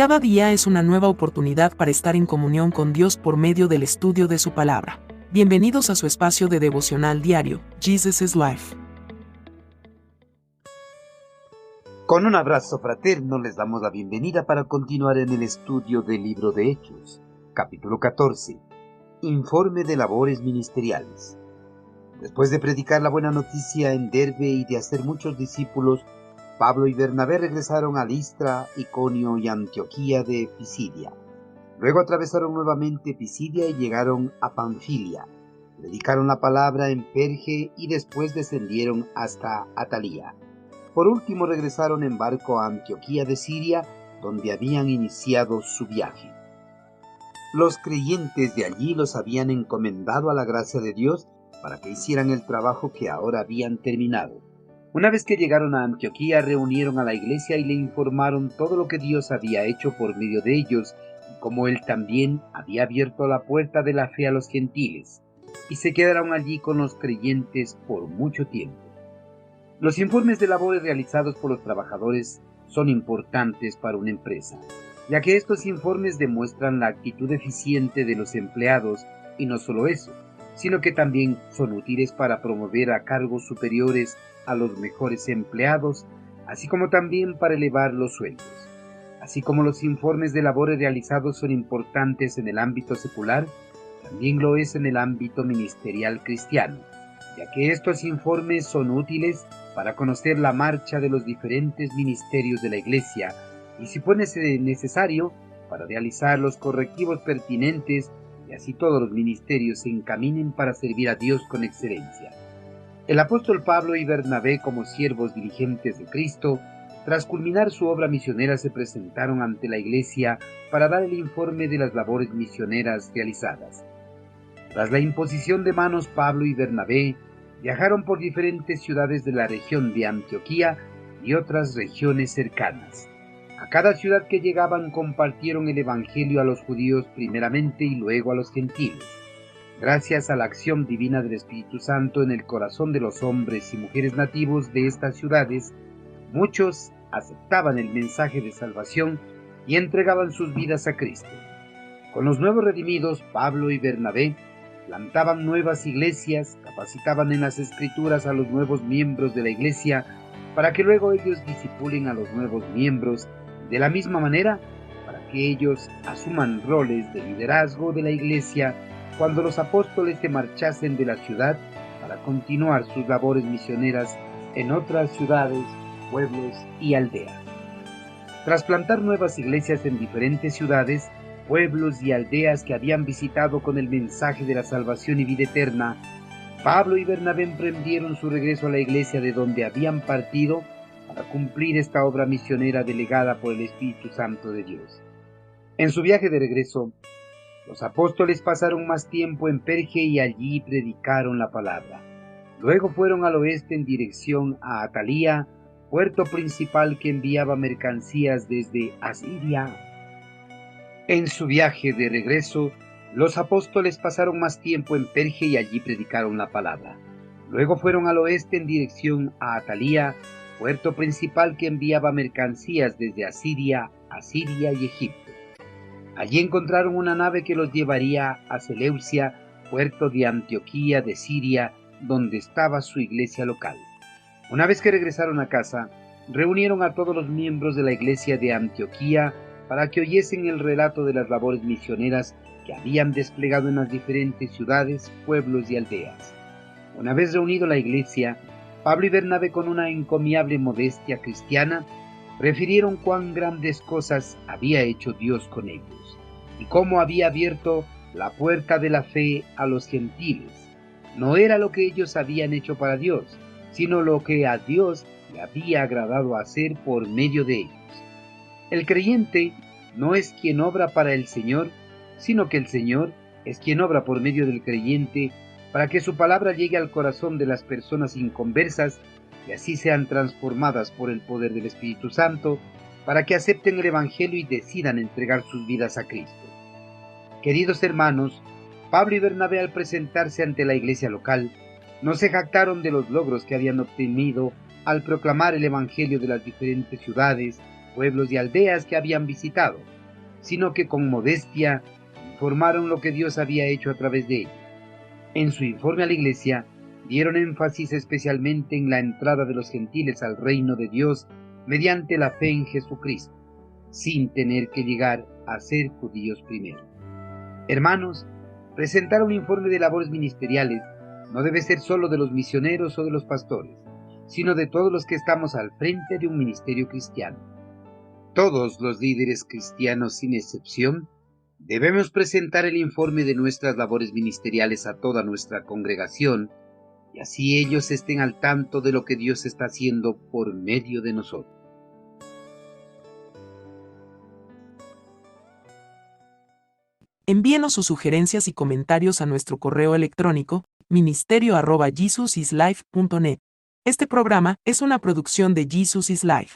Cada día es una nueva oportunidad para estar en comunión con Dios por medio del estudio de su palabra. Bienvenidos a su espacio de devocional diario, Jesus is Life. Con un abrazo fraterno les damos la bienvenida para continuar en el estudio del libro de Hechos, capítulo 14, Informe de labores ministeriales. Después de predicar la buena noticia en Derbe y de hacer muchos discípulos, Pablo y Bernabé regresaron a Listra, Iconio y Antioquía de Pisidia. Luego atravesaron nuevamente Pisidia y llegaron a Panfilia. Predicaron la palabra en Perge y después descendieron hasta Atalía. Por último regresaron en barco a Antioquía de Siria, donde habían iniciado su viaje. Los creyentes de allí los habían encomendado a la gracia de Dios para que hicieran el trabajo que ahora habían terminado. Una vez que llegaron a Antioquía, reunieron a la iglesia y le informaron todo lo que Dios había hecho por medio de ellos, y cómo Él también había abierto la puerta de la fe a los gentiles, y se quedaron allí con los creyentes por mucho tiempo. Los informes de labores realizados por los trabajadores son importantes para una empresa, ya que estos informes demuestran la actitud eficiente de los empleados, y no solo eso, sino que también son útiles para promover a cargos superiores a los mejores empleados, así como también para elevar los sueldos. Así como los informes de labores realizados son importantes en el ámbito secular, también lo es en el ámbito ministerial cristiano, ya que estos informes son útiles para conocer la marcha de los diferentes ministerios de la Iglesia y, si fuese necesario, para realizar los correctivos pertinentes y así todos los ministerios se encaminen para servir a Dios con excelencia. El apóstol Pablo y Bernabé, como siervos diligentes de Cristo, tras culminar su obra misionera, se presentaron ante la iglesia para dar el informe de las labores misioneras realizadas. Tras la imposición de manos, Pablo y Bernabé viajaron por diferentes ciudades de la región de Antioquía y otras regiones cercanas. A cada ciudad que llegaban compartieron el evangelio a los judíos primeramente y luego a los gentiles. Gracias a la acción divina del Espíritu Santo en el corazón de los hombres y mujeres nativos de estas ciudades, muchos aceptaban el mensaje de salvación y entregaban sus vidas a Cristo. Con los nuevos redimidos, Pablo y Bernabé plantaban nuevas iglesias, capacitaban en las Escrituras a los nuevos miembros de la iglesia para que luego ellos discipulen a los nuevos miembros, de la misma manera para que ellos asuman roles de liderazgo de la iglesia cuando los apóstoles se marchasen de la ciudad para continuar sus labores misioneras en otras ciudades, pueblos y aldeas. Tras plantar nuevas iglesias en diferentes ciudades, pueblos y aldeas que habían visitado con el mensaje de la salvación y vida eterna, Pablo y Bernabé emprendieron su regreso a la iglesia de donde habían partido para cumplir esta obra misionera delegada por el Espíritu Santo de Dios. En su viaje de regreso, los apóstoles pasaron más tiempo en Perge y allí predicaron la palabra. Luego fueron al oeste en dirección a Atalía, puerto principal que enviaba mercancías desde Asiria. En su viaje de regreso, los apóstoles pasaron más tiempo en Perge y allí predicaron la palabra. Luego fueron al oeste en dirección a Atalía, puerto principal que enviaba mercancías desde Asiria y Egipto. Allí encontraron una nave que los llevaría a Seleucia, puerto de Antioquía de Siria, donde estaba su iglesia local. Una vez que regresaron a casa, reunieron a todos los miembros de la iglesia de Antioquía para que oyesen el relato de las labores misioneras que habían desplegado en las diferentes ciudades, pueblos y aldeas. Una vez reunido la iglesia, Pablo y Bernabé, con una encomiable modestia cristiana, refirieron cuán grandes cosas había hecho Dios con ellos, y cómo había abierto la puerta de la fe a los gentiles. No era lo que ellos habían hecho para Dios, sino lo que a Dios le había agradado hacer por medio de ellos. El creyente no es quien obra para el Señor, sino que el Señor es quien obra por medio del creyente para que su palabra llegue al corazón de las personas inconversas y así sean transformadas por el poder del Espíritu Santo, para que acepten el Evangelio y decidan entregar sus vidas a Cristo. Queridos hermanos, Pablo y Bernabé, al presentarse ante la iglesia local, no se jactaron de los logros que habían obtenido al proclamar el Evangelio de las diferentes ciudades, pueblos y aldeas que habían visitado, sino que con modestia informaron lo que Dios había hecho a través de ellos. En su informe a la iglesia, dieron énfasis especialmente en la entrada de los gentiles al reino de Dios mediante la fe en Jesucristo, sin tener que llegar a ser judíos primero. Hermanos, presentar un informe de labores ministeriales no debe ser solo de los misioneros o de los pastores, sino de todos los que estamos al frente de un ministerio cristiano. Todos los líderes cristianos, sin excepción, debemos presentar el informe de nuestras labores ministeriales a toda nuestra congregación, y así ellos estén al tanto de lo que Dios está haciendo por medio de nosotros. Envíenos sus sugerencias y comentarios a nuestro correo electrónico ministerio@jesusislife.net. Este programa es una producción de Jesus is Life.